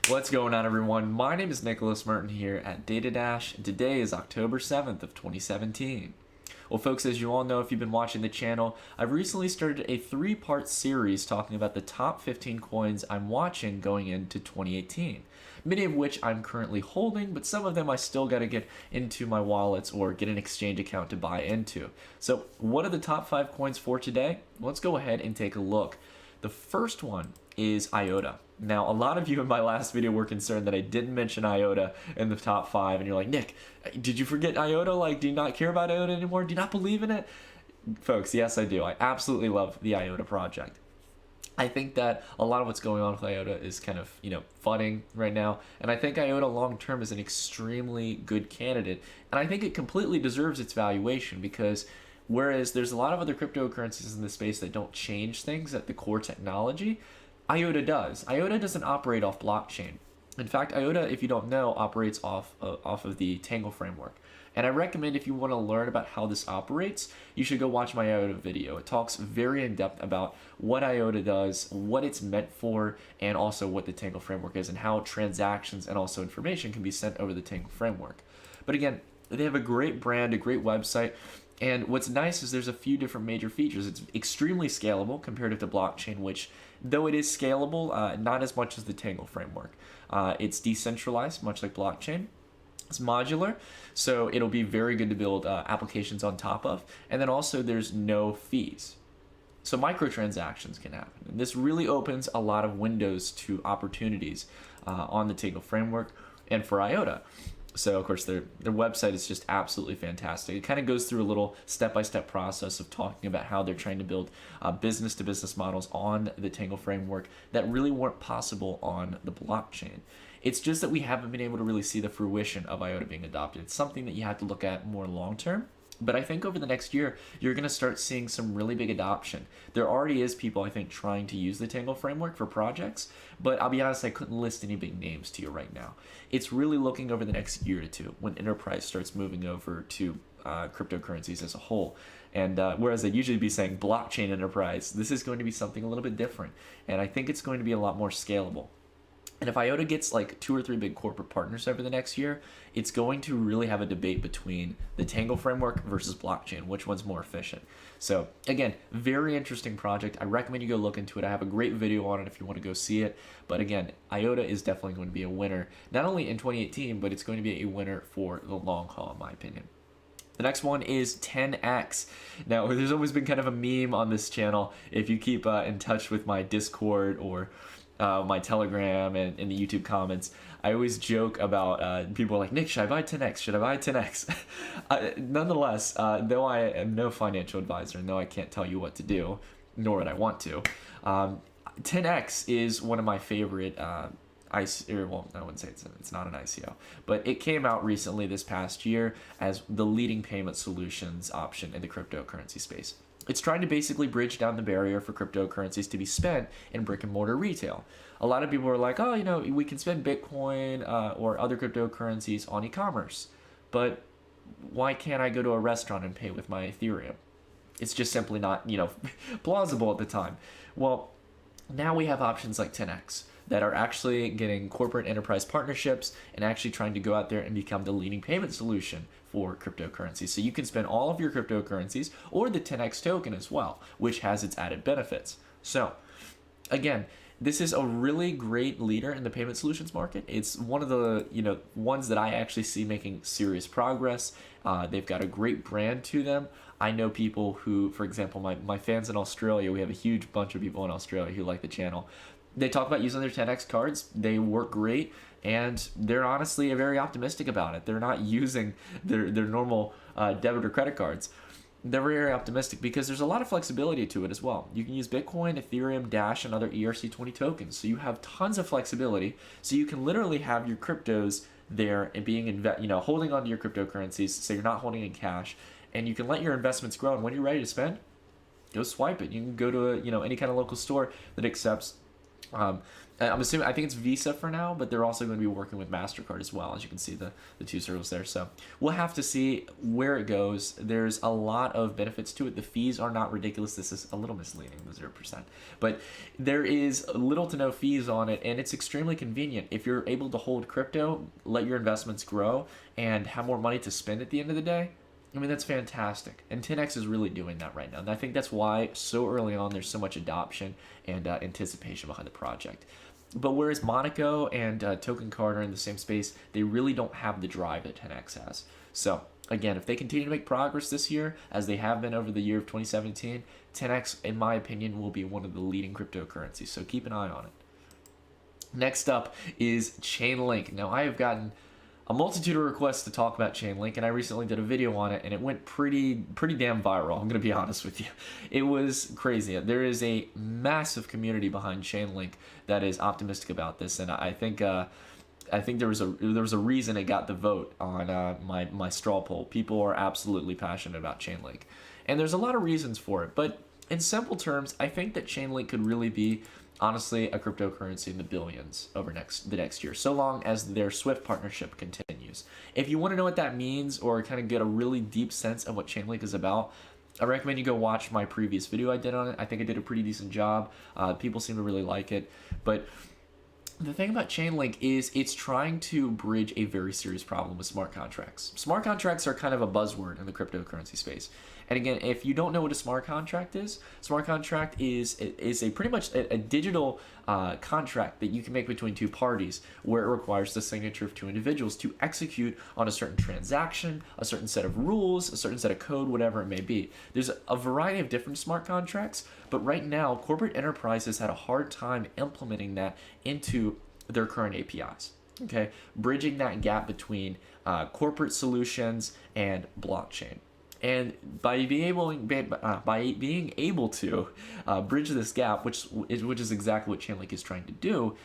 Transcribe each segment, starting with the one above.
What's going on, everyone? My name is Nicholas Merton here at Data Dash, and today is October 7th of 2017. Well, folks, as you all know, if you've been watching the channel, I've recently started a three-part series talking about the top 15 coins I'm watching going into 2018. Many of which I'm currently holding, but some of them I still got to get into my wallets or get an exchange account to buy into. So what are the top 5 coins for today? Let's go ahead and take a look. The first one is Iota. Now, a lot of you in my last video were concerned that I didn't mention Iota in the top 5, and you're like, Nick, did you forget Iota? Like, do you not care about Iota anymore? Do you not believe in it? Folks, yes, I do. I absolutely love the Iota project. I think that a lot of what's going on with Iota is kind of, funning right now, and I think Iota long-term is an extremely good candidate, and I think it completely deserves its valuation because whereas there's a lot of other cryptocurrencies in the space that don't change things at the core technology, Iota does. Iota doesn't operate off blockchain. In fact, Iota, if you don't know, operates off of the Tangle framework. And I recommend if you want to learn about how this operates, you should go watch my Iota video. It talks very in depth about what Iota does, what it's meant for, and also what the Tangle framework is and how transactions and also information can be sent over the Tangle framework. But again, they have a great brand, a great website. And what's nice is there's a few different major features. It's extremely scalable compared to blockchain, which, though it is scalable, not as much as the Tangle framework. It's decentralized, much like blockchain. It's modular, so it'll be very good to build applications on top of. And then also there's no fees. So microtransactions can happen. And this really opens a lot of windows to opportunities on the Tangle framework and for Iota. So, of course, their website is just absolutely fantastic. It kind of goes through a little step-by-step process of talking about how they're trying to build business-to-business models on the Tangle framework that really weren't possible on the blockchain. It's just that we haven't been able to really see the fruition of Iota being adopted. It's something that you have to look at more long-term. But I think over the next year, you're going to start seeing some really big adoption. There already is people, I think, trying to use the Tangle framework for projects, but I'll be honest, I couldn't list any big names to you right now. It's really looking over the next year or two when enterprise starts moving over to cryptocurrencies as a whole. And whereas I'd usually be saying blockchain enterprise, this is going to be something a little bit different. And I think it's going to be a lot more scalable. And if Iota gets like 2 or 3 big corporate partners over the next year, it's going to really have a debate between the Tangle framework versus blockchain, which one's more efficient. So again, very interesting project. I recommend you go look into it. I have a great video on it if you want to go see it. But again, Iota is definitely going to be a winner, not only in 2018, but it's going to be a winner for the long haul, in my opinion. The next one is 10x. Now, there's always been kind of a meme on this channel. If you keep in touch with my Discord or my Telegram and in the YouTube comments, I always joke about people are like, Nick, should I buy 10x? Should I buy 10x? Nonetheless, though I am no financial advisor, and though I can't tell you what to do, nor would I want to, 10x is one of my favorite well, I wouldn't say it's not an ICO, but it came out recently this past year as the leading payment solutions option in the cryptocurrency space. It's trying to basically bridge down the barrier for cryptocurrencies to be spent in brick and mortar retail. A lot of people are like, oh, we can spend Bitcoin or other cryptocurrencies on e-commerce, but why can't I go to a restaurant and pay with my Ethereum? It's just simply not, plausible at the time. Well, now we have options like 10x that are actually getting corporate enterprise partnerships and actually trying to go out there and become the leading payment solution for cryptocurrencies. So you can spend all of your cryptocurrencies or the 10x token as well, which has its added benefits. So again, this is a really great leader in the payment solutions market. It's one of the ones that I actually see making serious progress. They've got a great brand to them. I know people who, for example, my fans in Australia, we have a huge bunch of people in Australia who like the channel. They talk about using their 10x cards. They work great, and they're honestly very optimistic about it. They're not using their normal debit or credit cards. They're very optimistic because there's a lot of flexibility to it as well. You can use Bitcoin, Ethereum, Dash, and other ERC20 tokens. So you have tons of flexibility. So you can literally have your cryptos there and being holding onto your cryptocurrencies, so you're not holding in cash, and you can let your investments grow. And when you're ready to spend, go swipe it. You can go to any kind of local store that accepts Um, I'm assuming, I think it's Visa for now, but they're also going to be working with MasterCard as well, as you can see the two circles there. So we'll have to see where it goes. There's a lot of benefits to it. The fees are not ridiculous. This is a little misleading, the 0%. But there is little to no fees on it, and it's extremely convenient. If you're able to hold crypto, let your investments grow, and have more money to spend at the end of the day, I mean, that's fantastic. And 10x is really doing that right now. And I think that's why so early on there's so much adoption and anticipation behind the project. But whereas Monaco and Token Card are in the same space, they really don't have the drive that 10x has. So again, if they continue to make progress this year, as they have been over the year of 2017, 10x, in my opinion, will be one of the leading cryptocurrencies. So keep an eye on it. Next up is Chainlink. Now, I have gotten a multitude of requests to talk about Chainlink, and I recently did a video on it, and it went pretty damn viral. I'm gonna be honest with you. It was crazy. There is a massive community behind Chainlink that is optimistic about this, and I think there was a reason it got the vote on my straw poll. People are absolutely passionate about Chainlink, and there's a lot of reasons for it. But in simple terms, I think that Chainlink could really be, honestly, a cryptocurrency in the billions over the next year, so long as their Swift partnership continues. If you want to know what that means, or kind of get a really deep sense of what Chainlink is about, I recommend you go watch my previous video I did on it. I think I did a pretty decent job. People seem to really like it. But the thing about Chainlink is it's trying to bridge a very serious problem with smart contracts. Smart contracts are kind of a buzzword in the cryptocurrency space. And again, if you don't know what a smart contract is a pretty much a digital contract that you can make between two parties, where it requires the signature of two individuals to execute on a certain transaction, a certain set of rules, a certain set of code, whatever it may be. There's a variety of different smart contracts, but right now, corporate enterprises had a hard time implementing that into their current APIs. Okay, bridging that gap between corporate solutions and blockchain. And by being able to bridge this gap, which is exactly what Chainlink is trying to do,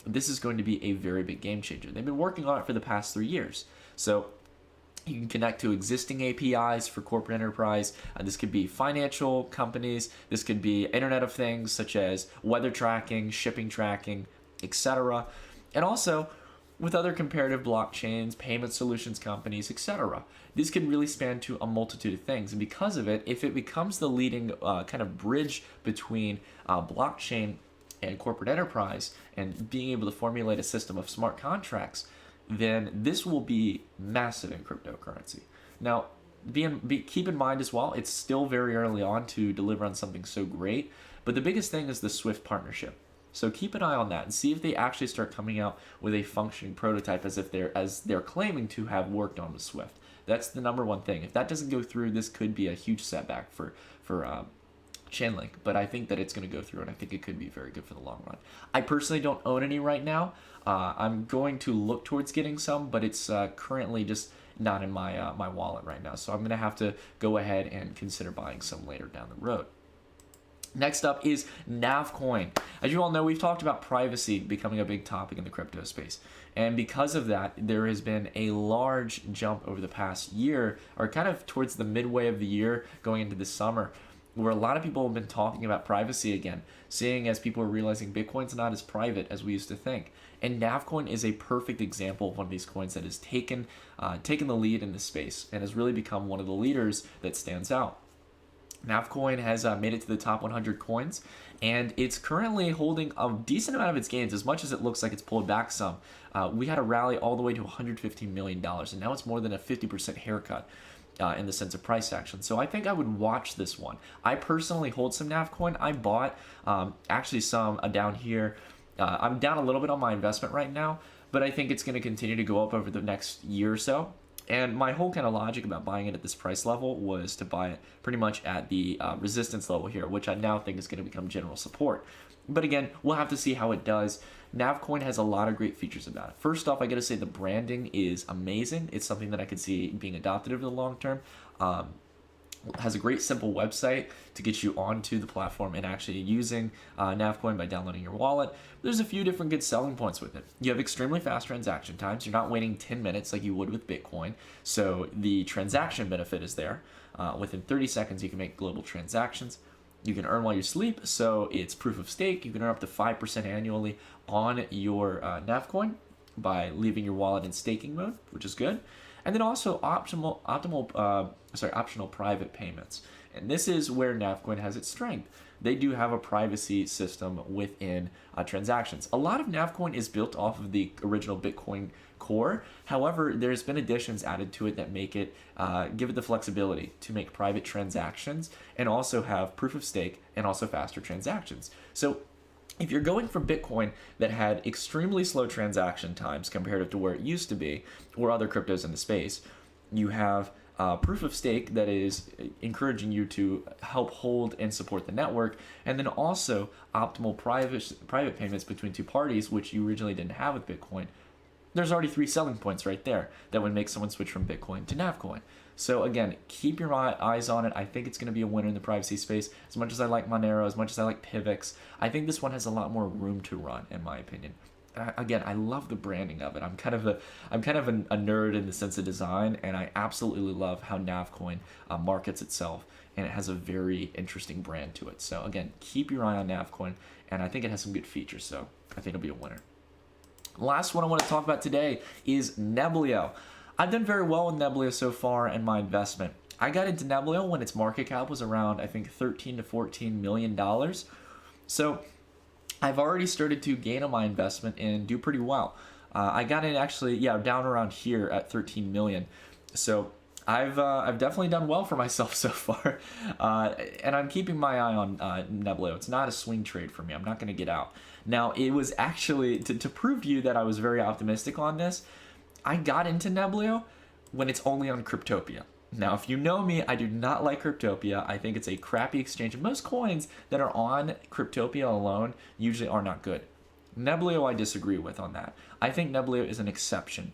this is going to be a very big game changer. They've been working on it for the past 3 years. So you can connect to existing APIs for corporate enterprise. This could be financial companies. This could be Internet of Things, such as weather tracking, shipping tracking, etc. And also with other comparative blockchains, payment solutions companies, etc. This can really span to a multitude of things. And because of it, if it becomes the leading kind of bridge between blockchain and corporate enterprise, and being able to formulate a system of smart contracts, then this will be massive in cryptocurrency. Now, keep in mind as well, it's still very early on to deliver on something so great, but the biggest thing is the Swift partnership. So keep an eye on that and see if they actually start coming out with a functioning prototype as they're claiming to have worked on with Swift. That's the number one thing. If that doesn't go through, this could be a huge setback for Chainlink, but I think that it's going to go through, and I think it could be very good for the long run. I personally don't own any right now. I'm going to look towards getting some, but it's currently just not in my my wallet right now. So I'm going to have to go ahead and consider buying some later down the road. Next up is Nav Coin. As you all know, we've talked about privacy becoming a big topic in the crypto space. And because of that, there has been a large jump over the past year, or kind of towards the midway of the year going into the summer, where a lot of people have been talking about privacy again, seeing as people are realizing Bitcoin's not as private as we used to think. And Navcoin is a perfect example of one of these coins that has taken the lead in this space and has really become one of the leaders that stands out. Navcoin has made it to the top 100 coins, and it's currently holding a decent amount of its gains, as much as it looks like it's pulled back some. We had a rally all the way to $115 million, and now it's more than a 50% haircut in the sense of price action. So I think I would watch this one. I personally hold some Navcoin. I bought actually some down here. I'm down a little bit on my investment right now, but I think it's going to continue to go up over the next year or so. And my whole kind of logic about buying it at this price level was to buy it pretty much at the resistance level here, which I now think is going to become general support. But again, we'll have to see how it does. Navcoin has a lot of great features about it. First off, I got to say the branding is amazing. It's something that I could see being adopted over the long term. Has a great simple website to get you onto the platform and actually using Navcoin by downloading your wallet. There's a few different good selling points with it. You have extremely fast transaction times. You're not waiting 10 minutes like you would with Bitcoin. So the transaction benefit is there. Within 30 seconds, you can make global transactions. You can earn while you sleep, so it's proof of stake. You can earn up to 5% annually on your Nav Coin by leaving your wallet in staking mode, which is good. And then also optional private payments. And this is where Nav Coin has its strength. They do have a privacy system within transactions. A lot of Nav Coin is built off of the original Bitcoin core. However, there's been additions added to it that make it, give it the flexibility to make private transactions and also have proof of stake and also faster transactions. So if you're going from Bitcoin that had extremely slow transaction times compared to where it used to be, or other cryptos in the space, you have proof of stake that is encouraging you to help hold and support the network, and then also optimal private payments between two parties, which you originally didn't have with Bitcoin. There's already 3 selling points right there that would make someone switch from Bitcoin to Nav Coin. So again, keep your eyes on it. I think it's going to be a winner in the privacy space. As much as I like Monero, as much as I like Pivx, I think this one has a lot more room to run, in my opinion. Again, I love the branding of it. I'm kind of a nerd in the sense of design, and I absolutely love how Nav Coin markets itself, and it has a very interesting brand to it. So again, keep your eye on Nav Coin, and I think it has some good features. So I think it'll be a winner. Last one I want to talk about today is Neblio. I've done very well with Neblio so far in my investment. I got into Neblio when its market cap was around, I think, $13 to $14 million. So I've already started to gain on my investment and do pretty well. I got in actually, down around here at 13 million. So I've definitely done well for myself so far, and I'm keeping my eye on Neblio. It's not a swing trade for me. I'm not going to get out. Now, it was actually, to prove to you that I was very optimistic on this, I got into Neblio when it's only on Cryptopia. Now, if you know me, I do not like Cryptopia. I think it's a crappy exchange. And most coins that are on Cryptopia alone usually are not good. Neblio, I disagree with on that. I think Neblio is an exception.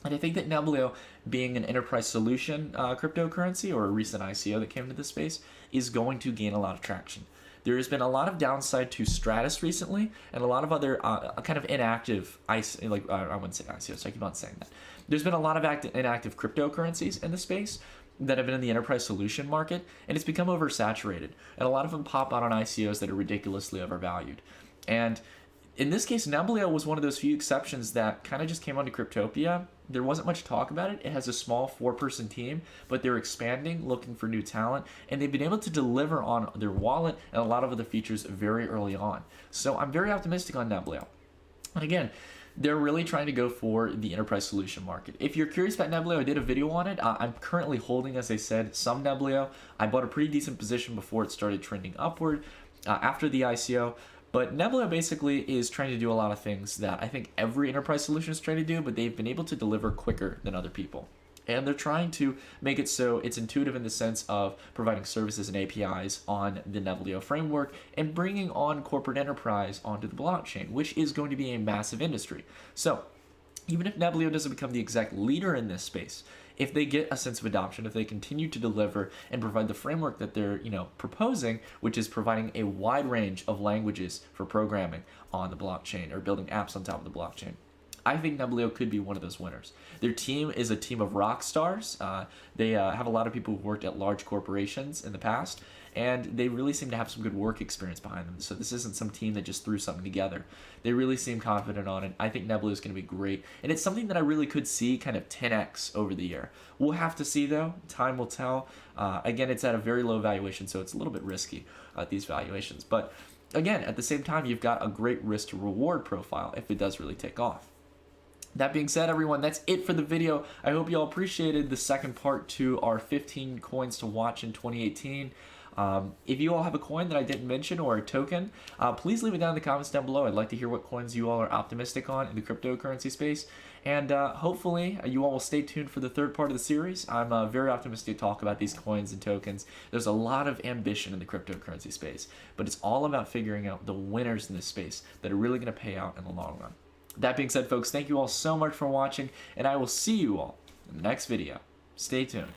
And I think that Neblio, being an enterprise solution cryptocurrency or a recent ICO that came into the space, is going to gain a lot of traction. There has been a lot of downside to Stratus recently, and a lot of other kind of inactive I wouldn't say ICOs, so I keep on saying that. There's been a lot of inactive cryptocurrencies in the space that have been in the enterprise solution market, and it's become oversaturated. And a lot of them pop out on ICOs that are ridiculously overvalued. And in this case, Neblio was one of those few exceptions that kind of just came onto Cryptopia. There wasn't much talk about it. It has a small 4-person team, but they're expanding, looking for new talent, and they've been able to deliver on their wallet and a lot of other features very early on. So I'm very optimistic on Neblio. And again, they're really trying to go for the enterprise solution market. If you're curious about Neblio, I did a video on it. I'm currently holding, as I said, some Neblio. I bought a pretty decent position before it started trending upward after the ICO. But Neblio basically is trying to do a lot of things that I think every enterprise solution is trying to do, but they've been able to deliver quicker than other people. And they're trying to make it so it's intuitive in the sense of providing services and APIs on the Neblio framework and bringing on corporate enterprise onto the blockchain, which is going to be a massive industry. So even if Neblio doesn't become the exact leader in this space, if they get a sense of adoption, if they continue to deliver and provide the framework that they're proposing, which is providing a wide range of languages for programming on the blockchain or building apps on top of the blockchain, I think Neblio could be one of those winners. Their team is a team of rock stars. They have a lot of people who've worked at large corporations in the past, and they really seem to have some good work experience behind them. So this isn't some team that just threw something together. They really seem confident on it. I think Neblio is going to be great, and it's something that I really could see kind of 10x over the year. We'll have to see, though. Time will tell. Again, it's at a very low valuation, so it's a little bit risky at these valuations. But again, at the same time, you've got a great risk to reward profile if it does really take off. That being said, everyone, that's it for the video. I hope you all appreciated the second part to our 15 coins to watch in 2018. If you all have a coin that I didn't mention or a token, please leave it down in the comments down below. I'd like to hear what coins you all are optimistic on in the cryptocurrency space. And hopefully you all will stay tuned for the third part of the series. I'm very optimistic to talk about these coins and tokens. There's a lot of ambition in the cryptocurrency space, but it's all about figuring out the winners in this space that are really going to pay out in the long run. That being said, folks, thank you all so much for watching, and I will see you all in the next video. Stay tuned.